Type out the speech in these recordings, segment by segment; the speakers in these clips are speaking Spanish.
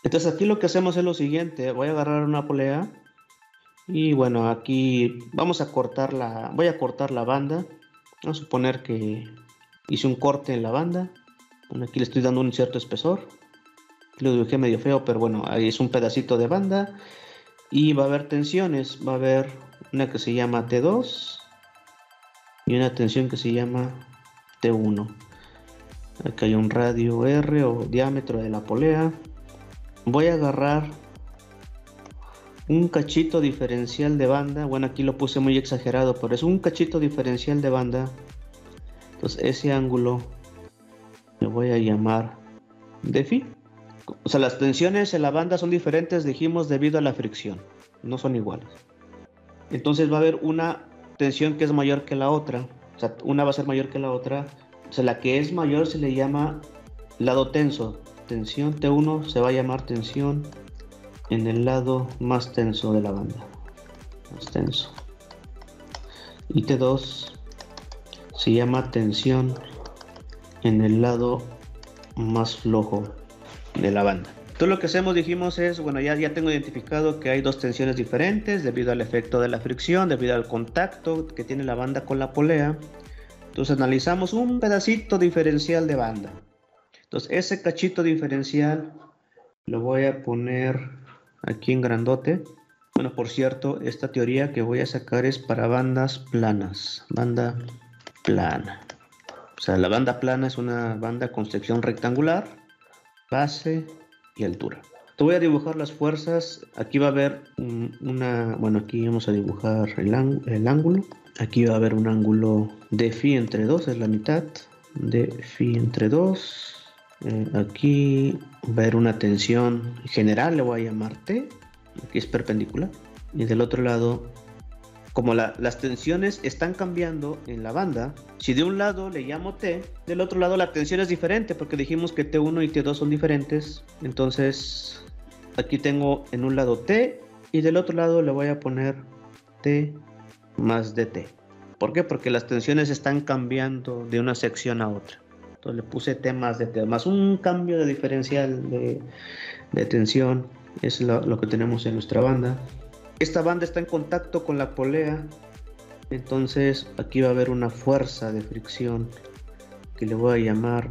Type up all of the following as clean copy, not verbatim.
Entonces aquí lo que hacemos es lo siguiente, voy a agarrar una polea y bueno, aquí vamos a voy a cortar la banda. Vamos a suponer que hice un corte en la banda. Bueno, aquí le estoy dando un cierto espesor. Aquí lo dibujé medio feo, pero bueno, ahí es un pedacito de banda. Y va a haber tensiones. Va a haber una que se llama T2 y una tensión que se llama T1. Aquí hay un radio R o diámetro de la polea. Voy a agarrar un cachito diferencial de banda. Bueno, aquí lo puse muy exagerado, pero es un cachito diferencial de banda. Entonces ese ángulo le voy a llamar de phi. O sea, las tensiones en la banda son diferentes, dijimos, debido a la fricción. No son iguales. Entonces va a haber una tensión que es mayor que la otra. O sea, una va a ser mayor que la otra. O sea, la que es mayor se le llama lado tenso. Tensión T1 se va a llamar tensión en el lado más tenso de la banda. Más tenso. Y T2 se llama tensión en el lado más flojo de la banda. Todo lo que hacemos, dijimos, es, bueno, ya tengo identificado que hay dos tensiones diferentes debido al efecto de la fricción, debido al contacto que tiene la banda con la polea. Entonces analizamos un pedacito diferencial de banda. Entonces ese cachito diferencial lo voy a poner aquí en grandote. Bueno, por cierto, esta teoría que voy a sacar es para bandas planas. Banda plana. O sea, la banda plana es una banda con sección rectangular, base y altura. Te voy a dibujar las fuerzas. Aquí va a haber bueno, aquí vamos a dibujar el ángulo. Aquí va a haber un ángulo de phi entre 2, es la mitad. De phi entre 2. Aquí va a haber una tensión general, le voy a llamar T. Aquí es perpendicular. Y del otro lado, como las tensiones están cambiando en la banda, si de un lado le llamo T, del otro lado la tensión es diferente, porque dijimos que T1 y T2 son diferentes. Entonces, aquí tengo en un lado T y del otro lado le voy a poner T más DT. ¿Por qué? Porque las tensiones están cambiando de una sección a otra. Entonces le puse T más DT, más un cambio de diferencial de tensión. Es lo que tenemos en nuestra banda. Esta banda está en contacto con la polea, entonces aquí va a haber una fuerza de fricción que le voy a llamar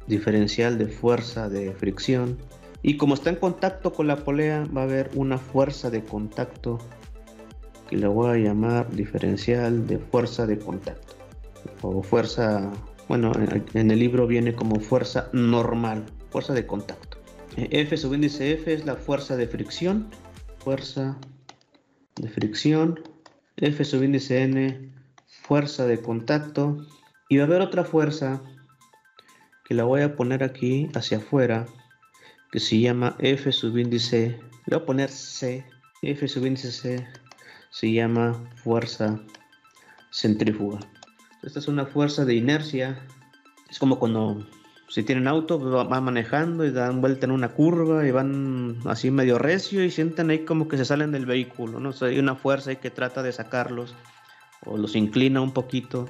diferencial de fuerza de fricción. Y como está en contacto con la polea, va a haber una fuerza de contacto que le voy a llamar diferencial de fuerza de contacto. O fuerza, bueno, en el libro viene como fuerza normal, fuerza de contacto. F subíndice F es la fuerza de fricción. Fuerza de fricción. F subíndice N, fuerza de contacto. Y va a haber otra fuerza que la voy a poner aquí hacia afuera, que se llama F subíndice, le voy a poner C. F subíndice C se llama fuerza centrífuga. Esta es una fuerza de inercia. Es como cuando si tienen auto, van manejando y dan vuelta en una curva y van así medio recio y sienten ahí como que se salen del vehículo, ¿no? O sea, hay una fuerza ahí que trata de sacarlos o los inclina un poquito.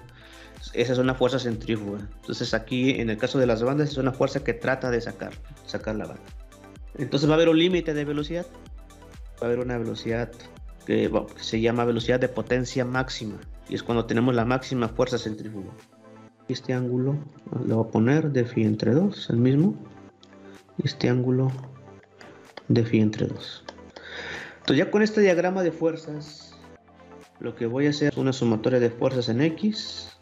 Esa es una fuerza centrífuga. Entonces aquí, en el caso de las bandas, es una fuerza que trata de sacar la banda. Entonces va a haber un límite de velocidad. Va a haber una velocidad que se llama velocidad de potencia máxima. Y es cuando tenemos la máxima fuerza centrífuga. Este ángulo lo voy a poner de phi entre 2, el mismo. Este ángulo de phi entre 2. Entonces ya con este diagrama de fuerzas, lo que voy a hacer es una sumatoria de fuerzas en X,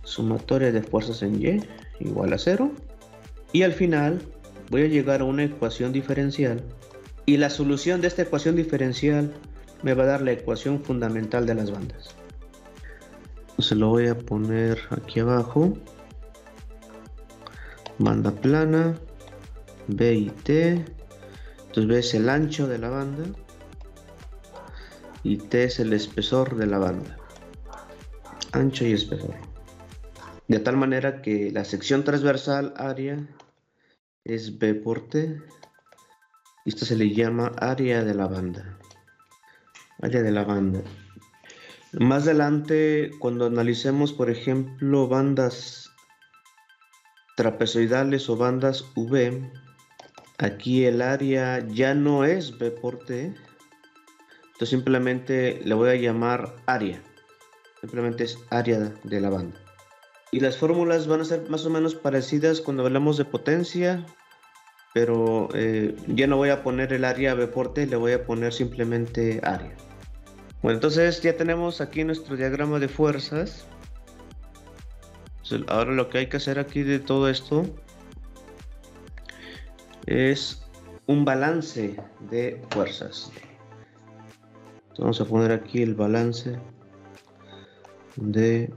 sumatoria de fuerzas en Y, igual a 0. Y al final voy a llegar a una ecuación diferencial. Y la solución de esta ecuación diferencial me va a dar la ecuación fundamental de las bandas. Se lo voy a poner aquí abajo. Banda plana, B y T. Entonces B es el ancho de la banda y T es el espesor de la banda. Ancho y espesor. De tal manera que la sección transversal área es B por T. Y esto se le llama área de la banda. Área de la banda. Más adelante, cuando analicemos, por ejemplo, bandas trapezoidales o bandas V, Aquí el área ya no es B por T. Entonces simplemente le voy a llamar área. Simplemente es área de la banda. Y las fórmulas van a ser más o menos parecidas cuando hablamos de potencia. Pero ya no voy a poner el área B por T, le voy a poner simplemente área. Bueno, entonces ya tenemos aquí nuestro diagrama de fuerzas. Entonces, ahora lo que hay que hacer aquí de todo esto es un balance de fuerzas. Entonces, vamos a poner aquí el balance de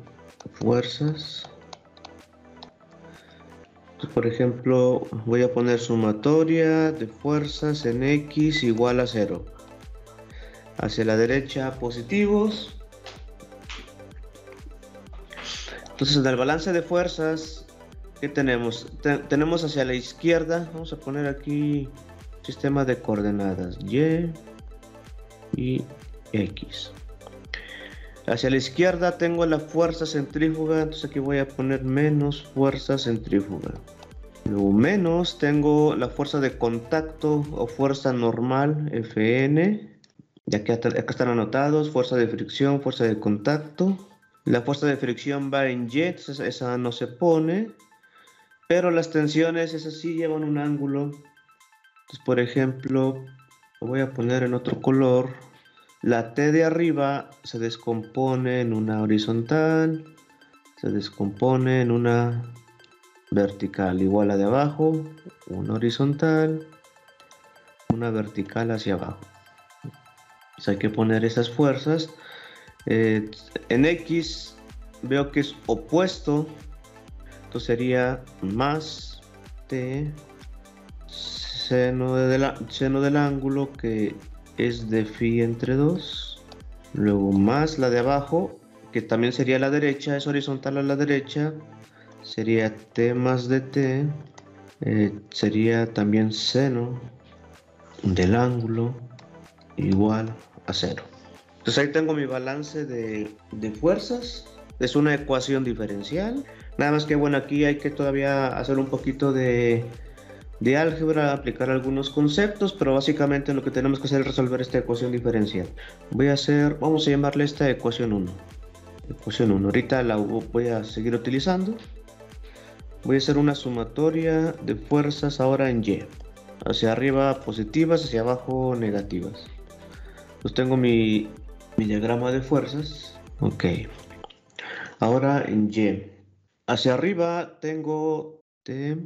fuerzas. Entonces, por ejemplo, voy a poner sumatoria de fuerzas en X igual a 0. Hacia la derecha positivos. Entonces en el balance de fuerzas, ¿qué tenemos? Tenemos hacia la izquierda, vamos a poner aquí sistema de coordenadas Y y X. Hacia la izquierda tengo la fuerza centrífuga, entonces aquí voy a poner menos fuerza centrífuga. Luego menos tengo la fuerza de contacto o fuerza normal, Fn. Y acá están anotados, fuerza de fricción, fuerza de contacto. La fuerza de fricción va en Y, entonces esa no se pone. Pero las tensiones, esas sí llevan un ángulo. Entonces, por ejemplo, lo voy a poner en otro color. La T de arriba se descompone en una horizontal, se descompone en una vertical, igual a de abajo, una horizontal, una vertical hacia abajo. Entonces hay que poner esas fuerzas. En X veo que es opuesto, entonces sería más T seno del ángulo, que es de phi entre 2, luego más la de abajo, que también sería la derecha, es horizontal a la derecha, sería T más dt, sería también seno del ángulo igual a 0. Entonces ahí tengo mi balance de fuerzas. Es una ecuación diferencial. Nada más que bueno, aquí hay que todavía hacer un poquito de álgebra, aplicar algunos conceptos, pero básicamente lo que tenemos que hacer es resolver esta ecuación diferencial. Vamos a llamarle esta ecuación 1. Ecuación 1. Ahorita la voy a seguir utilizando. Voy a hacer una sumatoria de fuerzas ahora en Y. Hacia arriba positivas, hacia abajo negativas. Pues tengo mi diagrama de fuerzas. Ok. Ahora en Y. Hacia arriba tengo T.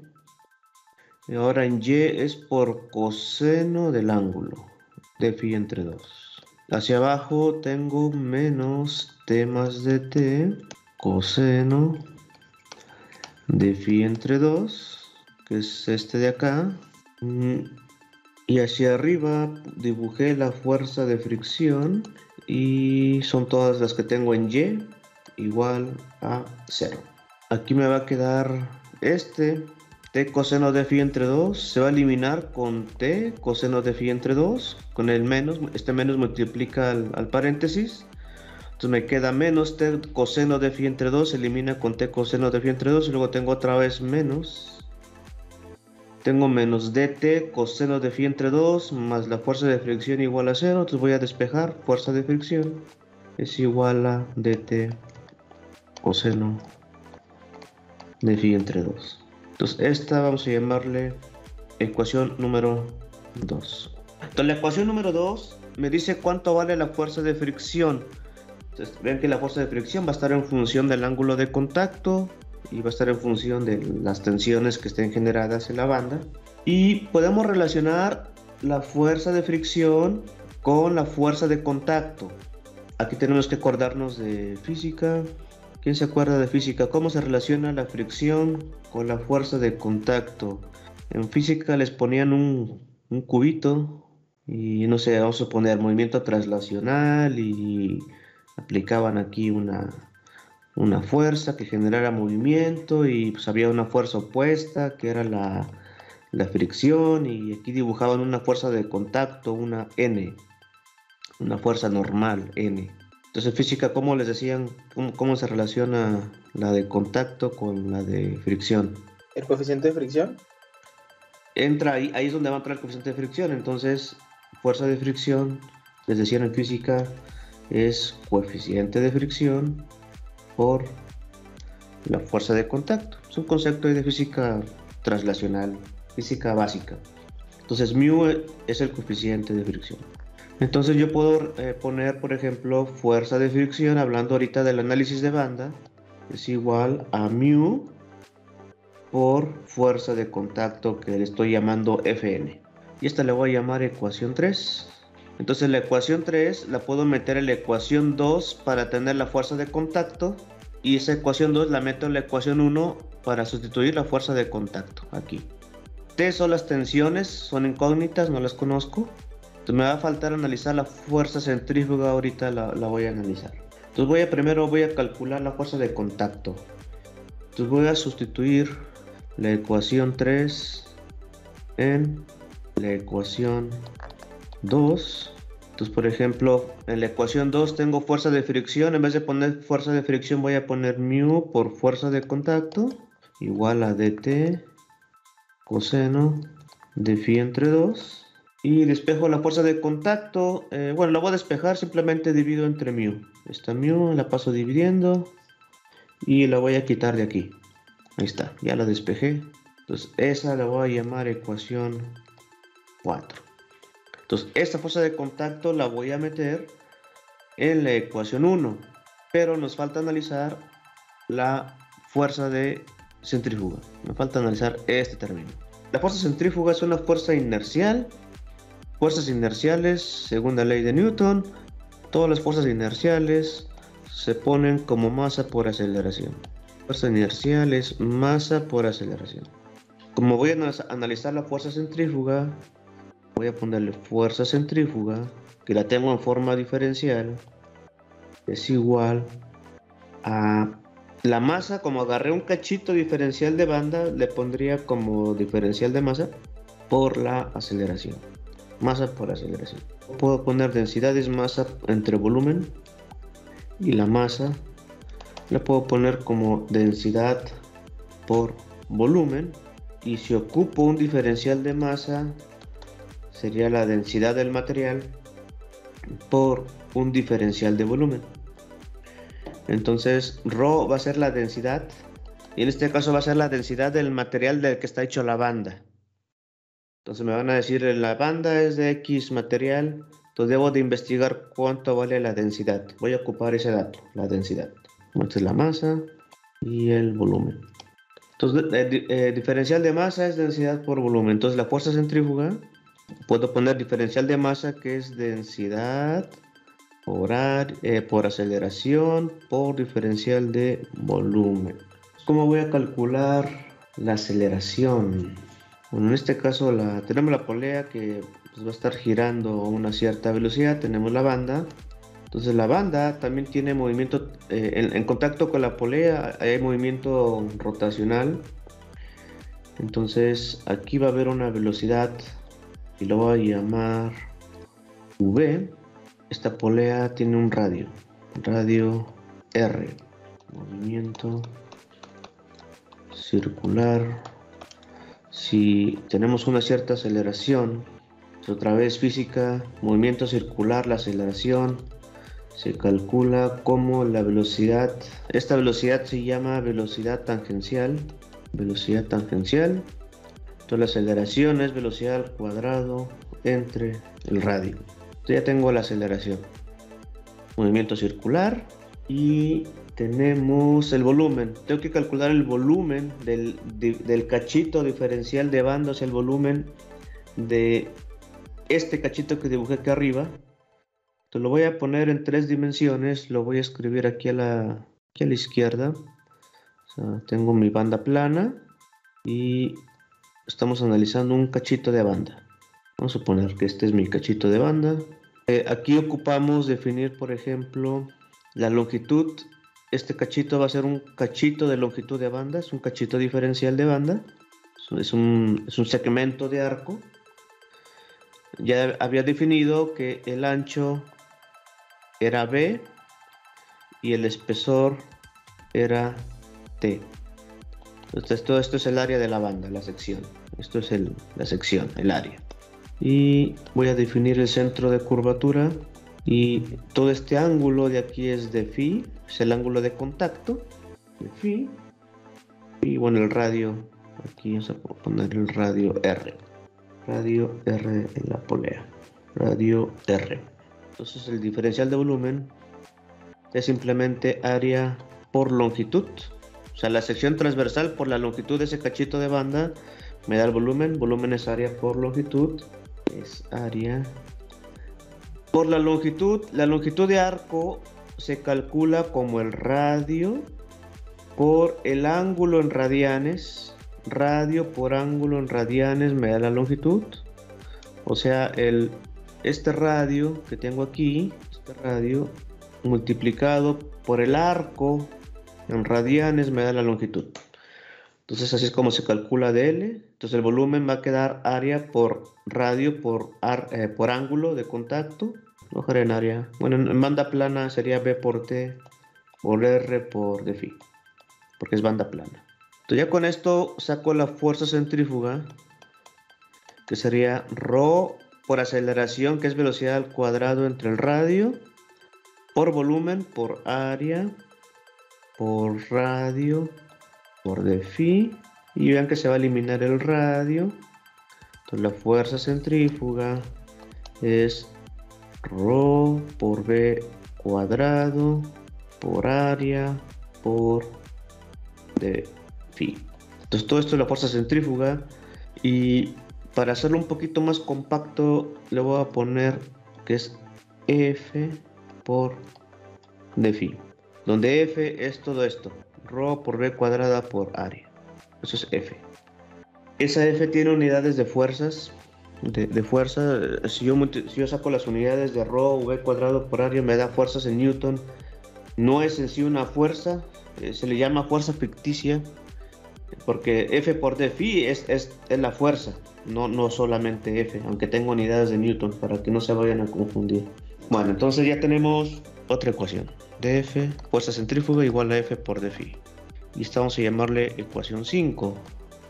Y ahora en Y es por coseno del ángulo de phi entre 2. Hacia abajo tengo menos T más dt coseno de phi entre 2, que es este de acá. Y hacia arriba dibujé la fuerza de fricción y son todas las que tengo en Y igual a 0. Aquí me va a quedar este T coseno de phi entre 2, se va a eliminar con T coseno de phi entre 2, con el menos, este menos multiplica al paréntesis. Entonces me queda menos T coseno de phi entre 2, se elimina con T coseno de phi entre 2 y luego tengo otra vez menos. Tengo menos dt coseno de phi entre 2 más la fuerza de fricción igual a 0. Entonces voy a despejar. Fuerza de fricción es igual a dt coseno de phi entre 2. Entonces esta vamos a llamarle ecuación número 2. Entonces la ecuación número 2 me dice cuánto vale la fuerza de fricción. Entonces ven que la fuerza de fricción va a estar en función del ángulo de contacto y va a estar en función de las tensiones que estén generadas en la banda. Y podemos relacionar la fuerza de fricción con la fuerza de contacto. Aquí tenemos que acordarnos de física. ¿Quién se acuerda de física? ¿Cómo se relaciona la fricción con la fuerza de contacto? En física les ponían un cubito y no sé, vamos a poner movimiento traslacional y aplicaban aquí una fuerza que generara movimiento y pues había una fuerza opuesta que era la fricción, y aquí dibujaban una fuerza de contacto, una N, una fuerza normal N. Entonces en física, ¿cómo les decían? ¿Cómo se relaciona la de contacto con la de fricción? ¿El coeficiente de fricción? entra ahí es donde va a entrar el coeficiente de fricción. Entonces, fuerza de fricción, les decía en física, es coeficiente de fricción por la fuerza de contacto. Es un concepto de física translacional, física básica. Entonces, mu es el coeficiente de fricción. Entonces yo puedo poner, por ejemplo, fuerza de fricción, hablando ahorita del análisis de banda, es igual a mu por fuerza de contacto, que le estoy llamando Fn. Y esta le voy a llamar ecuación 3. Entonces la ecuación 3 la puedo meter en la ecuación 2 para tener la fuerza de contacto. Y esa ecuación 2 la meto en la ecuación 1 para sustituir la fuerza de contacto aquí. T son las tensiones, son incógnitas, no las conozco. Entonces me va a faltar analizar la fuerza centrífuga, ahorita la voy a analizar. Entonces primero voy a calcular la fuerza de contacto. Entonces voy a sustituir la ecuación 3 en la ecuación 2. Entonces, por ejemplo, en la ecuación 2 tengo fuerza de fricción. En vez de poner fuerza de fricción voy a poner mu por fuerza de contacto igual a dt coseno de phi entre 2. Y despejo la fuerza de contacto. Bueno, la voy a despejar, simplemente divido entre mu. Esta mu la paso dividiendo y la voy a quitar de aquí. Ahí está, ya la despejé. Entonces esa la voy a llamar ecuación 4. Entonces esta fuerza de contacto la voy a meter en la ecuación 1. Pero nos falta analizar la fuerza de centrífuga. Me falta analizar este término. La fuerza centrífuga es una fuerza inercial. Fuerzas inerciales, según la ley de Newton, todas las fuerzas inerciales se ponen como masa por aceleración. Fuerza inercial es masa por aceleración. Como voy a analizar la fuerza centrífuga, voy a ponerle fuerza centrífuga, que la tengo en forma diferencial, es igual a la masa. Como agarré un cachito diferencial de banda, le pondría como diferencial de masa por la aceleración. Masa por aceleración. Puedo poner densidad es masa entre volumen, y la masa la puedo poner como densidad por volumen, y si ocupo un diferencial de masa sería la densidad del material por un diferencial de volumen. Entonces ρ va a ser la densidad, y en este caso va a ser la densidad del material del que está hecho la banda. Entonces me van a decir, la banda es de X material, entonces debo de investigar cuánto vale la densidad. Voy a ocupar ese dato, la densidad. Esta es la masa y el volumen. Entonces, diferencial de masa es densidad por volumen. Entonces la fuerza centrífuga, puedo poner diferencial de masa, que es densidad por aceleración por diferencial de volumen. ¿Cómo voy a calcular la aceleración? Bueno, en este caso tenemos la polea que pues, va a estar girando a una cierta velocidad. Tenemos la banda. Entonces la banda también tiene movimiento, en contacto con la polea hay movimiento rotacional. Entonces aquí va a haber una velocidad y lo voy a llamar v. Esta polea tiene un radio R, movimiento circular. Si tenemos una cierta aceleración, otra vez física, movimiento circular, la aceleración se calcula como la velocidad. Esta velocidad se llama velocidad tangencial. Entonces la aceleración es velocidad al cuadrado entre el radio. Entonces ya tengo la aceleración, movimiento circular, y tenemos el volumen. Tengo que calcular el volumen del cachito diferencial de banda, o sea, el volumen de este cachito que dibujé aquí arriba. Entonces lo voy a poner en 3 dimensiones, lo voy a escribir aquí a la izquierda. O sea, tengo mi banda plana y estamos analizando un cachito de banda. Vamos a suponer que este es mi cachito de banda. Aquí ocupamos definir, por ejemplo, la longitud. Este cachito va a ser un cachito de longitud de banda, es un cachito diferencial de banda, es un segmento de arco. Ya había definido que el ancho era B y el espesor era T. Entonces todo esto es el área de la banda, la sección. Esto es la sección, el área. Y voy a definir el centro de curvatura. Y todo este ángulo de aquí es de phi, es el ángulo de contacto de phi. Y bueno, el radio, aquí vamos a poner el radio R. Radio R en la polea. Radio R. Entonces el diferencial de volumen es simplemente área por longitud. O sea, la sección transversal por la longitud de ese cachito de banda me da el volumen. Volumen es área por longitud. Es área por la longitud. La longitud de arco se calcula como el radio por el ángulo en radianes. Radio por ángulo en radianes me da la longitud. O sea, este radio que tengo aquí, este radio multiplicado por el arco en radianes me da la longitud. Entonces así es como se calcula dl. Entonces el volumen va a quedar área por radio por ángulo de contacto. Ojalá en área. Bueno, en banda plana sería B por T por R por d phi, porque es banda plana. Entonces ya con esto saco la fuerza centrífuga, que sería ρ por aceleración, que es velocidad al cuadrado entre el radio, por volumen, por área, por radio, por d phi. Y vean que se va a eliminar el radio. Entonces la fuerza centrífuga es ρ por b cuadrado por área por d phi. Entonces todo esto es la fuerza centrífuga. Y para hacerlo un poquito más compacto le voy a poner que es F por d phi, donde F es todo esto, ρ por b cuadrada por área. Eso es F. Esa F tiene unidades de fuerzas. De fuerza, si yo saco las unidades de ρ v cuadrado por área, me da fuerzas en Newton. No es en sí una fuerza, se le llama fuerza ficticia, porque F por d phi es la fuerza, no solamente F, aunque tengo unidades de Newton, para que no se vayan a confundir. Bueno, entonces ya tenemos otra ecuación. dF, fuerza centrífuga igual a F por d phi. Y esta vamos a llamarle ecuación 5.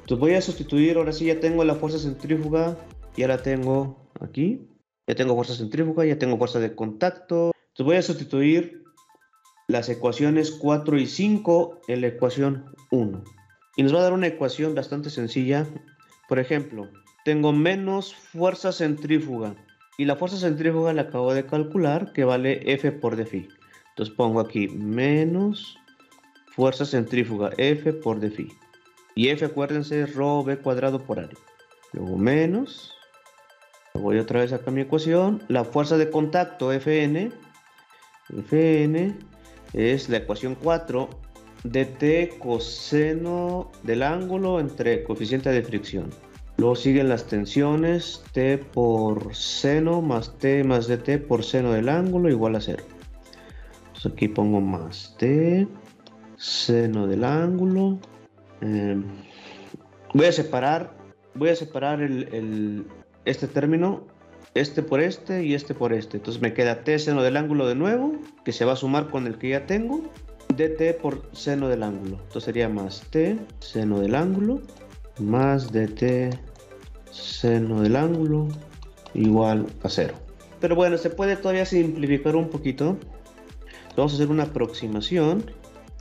Entonces voy a sustituir, ahora sí ya tengo la fuerza centrífuga, ya la tengo aquí. Ya tengo fuerza centrífuga, ya tengo fuerza de contacto. Entonces voy a sustituir las ecuaciones 4 y 5 en la ecuación 1. Y nos va a dar una ecuación bastante sencilla. Por ejemplo, tengo menos fuerza centrífuga. Y la fuerza centrífuga la acabo de calcular, que vale F por d phi. Entonces pongo aquí menos fuerza centrífuga, F por d phi. Y F, acuérdense, es ρ v cuadrado por área. Luego menos. Voy otra vez acá a mi ecuación. La fuerza de contacto, Fn. Fn es la ecuación 4 de t coseno del ángulo entre coeficiente de fricción. Luego siguen las tensiones, t por seno más t más dt por seno del ángulo igual a 0. Entonces aquí pongo más t, seno del ángulo. Voy a separar este término, este por este y este por este. Entonces me queda t seno del ángulo de nuevo, que se va a sumar con el que ya tengo, dt por seno del ángulo. Entonces sería más t seno del ángulo más dt seno del ángulo igual a 0. Pero bueno, se puede todavía simplificar un poquito. Vamos a hacer una aproximación.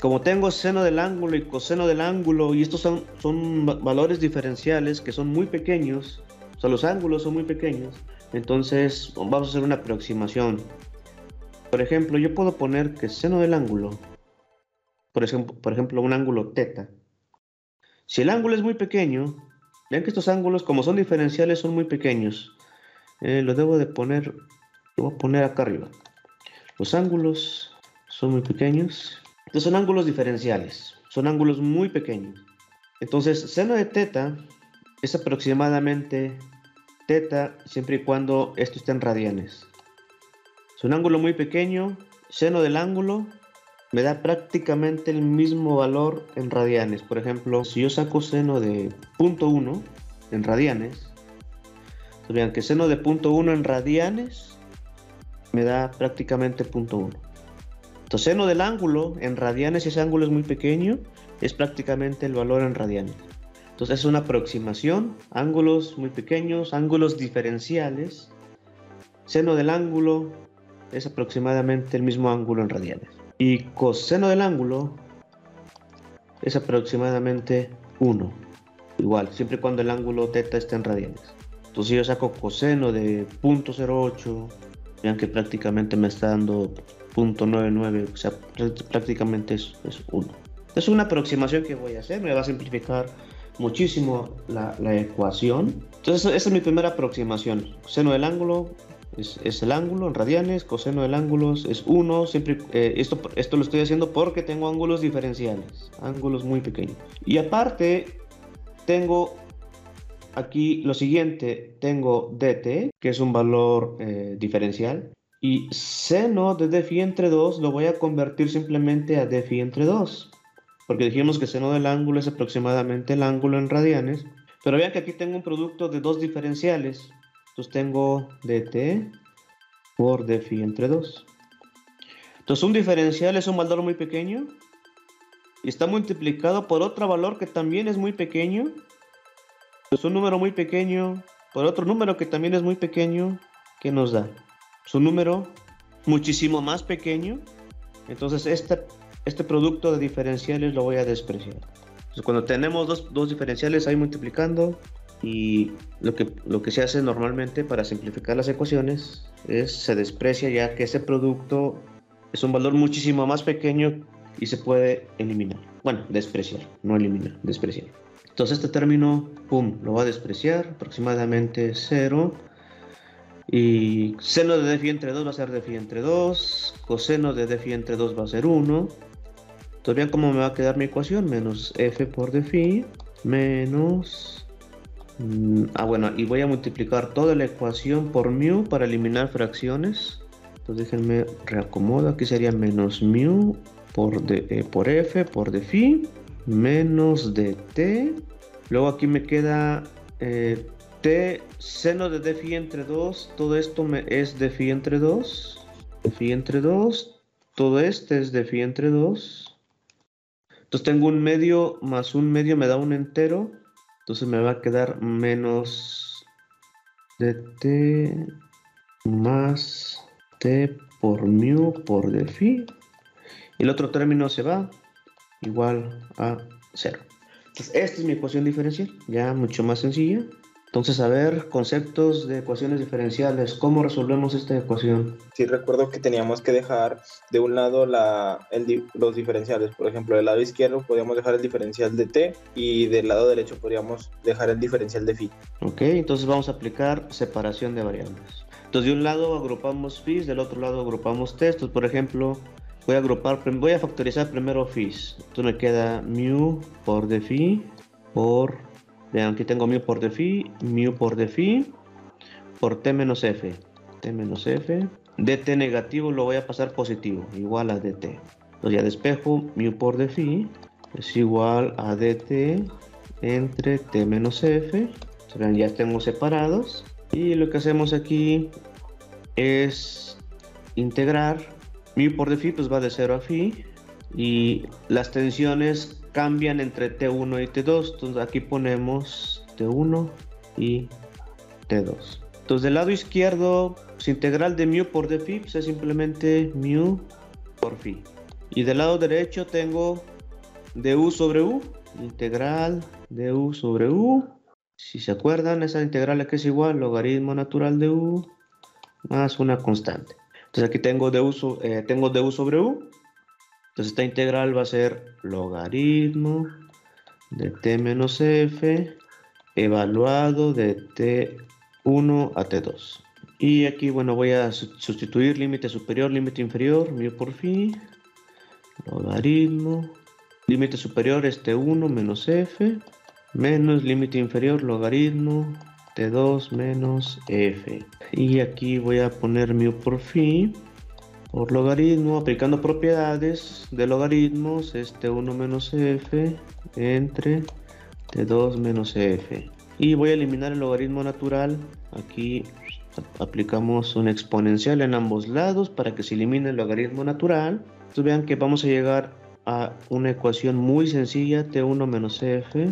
Como tengo seno del ángulo y coseno del ángulo, y estos son valores diferenciales que son muy pequeños, o sea, los ángulos son muy pequeños, entonces vamos a hacer una aproximación. Por ejemplo, yo puedo poner que seno del ángulo, por ejemplo, un ángulo θ. Si el ángulo es muy pequeño, vean que estos ángulos, como son diferenciales, son muy pequeños. Lo voy a poner acá arriba. Los ángulos son muy pequeños. Estos son ángulos diferenciales, son ángulos muy pequeños. Entonces, seno de θ es aproximadamente θ siempre y cuando esto esté en radianes. Es un ángulo muy pequeño, seno del ángulo me da prácticamente el mismo valor en radianes. Por ejemplo, si yo saco seno de 0.1 en radianes, pues vean que seno de 0.1 en radianes me da prácticamente 0.1. Entonces, seno del ángulo en radianes, si ese ángulo es muy pequeño, es prácticamente el valor en radianes. Entonces es una aproximación, ángulos muy pequeños, ángulos diferenciales. Seno del ángulo es aproximadamente el mismo ángulo en radianes. Y coseno del ángulo es aproximadamente 1. Igual, siempre y cuando el ángulo θ esté en radianes. Entonces yo saco coseno de 0.08, vean que prácticamente me está dando 0.99, o sea, prácticamente es 1. Es una aproximación que voy a hacer, me va a simplificar muchísimo la ecuación. Entonces esa es mi primera aproximación. Seno del ángulo es el ángulo en radianes, coseno del ángulo es 1. Siempre, esto lo estoy haciendo porque tengo ángulos diferenciales, ángulos muy pequeños. Y aparte tengo aquí lo siguiente, tengo dt, que es un valor diferencial, y seno de d phi entre 2 lo voy a convertir simplemente a d phi entre 2, porque dijimos que seno del ángulo es aproximadamente el ángulo en radianes, pero vean que aquí tengo un producto de dos diferenciales, entonces tengo dt por d phi entre 2. Entonces un diferencial es un valor muy pequeño, y está multiplicado por otro valor que también es muy pequeño. Es un número muy pequeño por otro número que también es muy pequeño. ¿Qué nos da? Es un número muchísimo más pequeño. Entonces este producto de diferenciales lo voy a despreciar. Entonces cuando tenemos dos diferenciales ahí multiplicando, y lo que se hace normalmente para simplificar las ecuaciones es se desprecia, ya que ese producto es un valor muchísimo más pequeño y se puede eliminar. Bueno, despreciar, no eliminar, despreciar. Entonces este término, pum, lo va a despreciar, aproximadamente 0. Y seno de d phi entre 2 va a ser d phi entre 2. Coseno de d phi entre 2 va a ser 1. Entonces vean cómo me va a quedar mi ecuación. Menos f por d phi menos... bueno, y voy a multiplicar toda la ecuación por mu para eliminar fracciones. Entonces déjenme reacomodo. Aquí sería menos mu por f por d phi menos dt. Luego aquí me queda t seno de d phi entre 2. Todo esto es d phi entre 2. D phi entre 2. Todo este es d phi entre 2. Entonces tengo un medio más un medio me da un entero. Entonces me va a quedar menos dt más t por mu por d phi. Y el otro término se va igual a 0. Entonces, esta es mi ecuación diferencial, ya mucho más sencilla. Entonces, a ver, conceptos de ecuaciones diferenciales, ¿cómo resolvemos esta ecuación? Sí, recuerdo que teníamos que dejar de un lado los diferenciales. Por ejemplo, del lado izquierdo podíamos dejar el diferencial de t y del lado derecho podríamos dejar el diferencial de phi. Ok, entonces vamos a aplicar separación de variables. Entonces, de un lado agrupamos phi, del otro lado agrupamos t. Entonces, por ejemplo, voy a factorizar primero phi. Entonces me queda mu por d phi por... Vean, aquí tengo mu por d phi por t menos f. T menos f. dt negativo lo voy a pasar positivo, igual a dt. Entonces ya despejo, mu por d phi es igual a dt entre t menos f. Entonces, vean, ya tengo separados. Y lo que hacemos aquí es integrar. Mu por d phi pues va de 0 a phi. Y las tensiones cambian entre T1 y T2. Entonces aquí ponemos T1 y T2. Entonces del lado izquierdo, pues, integral de mu por d phi pues, es simplemente mu por phi. Y del lado derecho tengo du sobre u. Integral du sobre u. Si se acuerdan, esa integral aquí es igual logaritmo natural de u más una constante. Entonces aquí tengo du sobre u. Entonces esta integral va a ser logaritmo de t menos f evaluado de t1 a t2. Y aquí, bueno, voy a sustituir límite superior, límite inferior, mu por phi, logaritmo, límite superior es t1 menos f, menos límite inferior, logaritmo, t2 menos f. Y aquí voy a poner mu por phi. Por logaritmo, aplicando propiedades de logaritmos, es t1 menos f entre t2 menos f. Y voy a eliminar el logaritmo natural. Aquí aplicamos un exponencial en ambos lados para que se elimine el logaritmo natural. Entonces vean que vamos a llegar a una ecuación muy sencilla, t1 menos f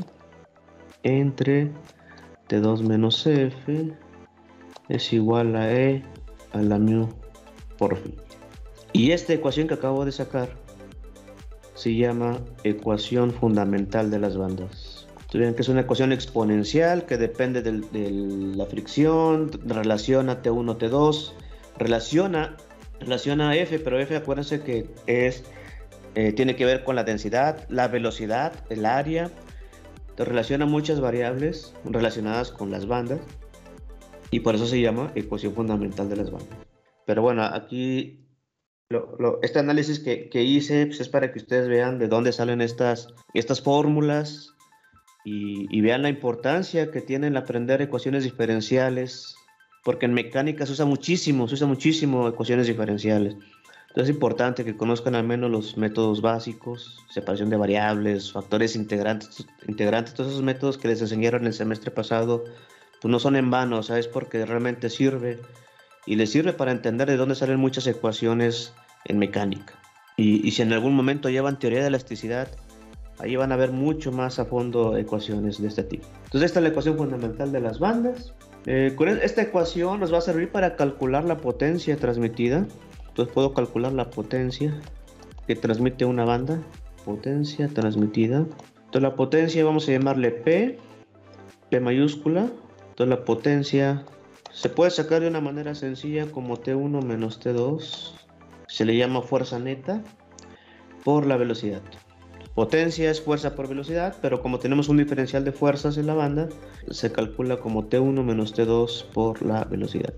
entre T2 menos F es igual a E a la mu por phi. Y esta ecuación que acabo de sacar se llama ecuación fundamental de las bandas. Vean que es una ecuación exponencial que depende de la fricción, relaciona T1, T2, relaciona F, pero F acuérdense que tiene que ver con la densidad, la velocidad, el área. Entonces relaciona muchas variables relacionadas con las bandas y por eso se llama ecuación fundamental de las bandas. Pero bueno, aquí este análisis que hice pues, es para que ustedes vean de dónde salen estas fórmulas y vean la importancia que tiene el aprender ecuaciones diferenciales, porque en mecánica se usa muchísimo ecuaciones diferenciales. Entonces es importante que conozcan al menos los métodos básicos, separación de variables, factores integrantes, todos esos métodos que les enseñaron el semestre pasado, pues no son en vano, ¿sabes? Porque realmente sirve. Y les sirve para entender de dónde salen muchas ecuaciones en mecánica. Y si en algún momento llevan teoría de elasticidad, ahí van a ver mucho más a fondo ecuaciones de este tipo. Entonces esta es la ecuación fundamental de las bandas. Con esta ecuación nos va a servir para calcular la potencia transmitida. Entonces puedo calcular la potencia que transmite una banda. Potencia transmitida. Entonces la potencia vamos a llamarle P mayúscula. Entonces la potencia se puede sacar de una manera sencilla como T1 menos T2. Se le llama fuerza neta por la velocidad. Potencia es fuerza por velocidad, pero como tenemos un diferencial de fuerzas en la banda, se calcula como T1 menos T2 por la velocidad.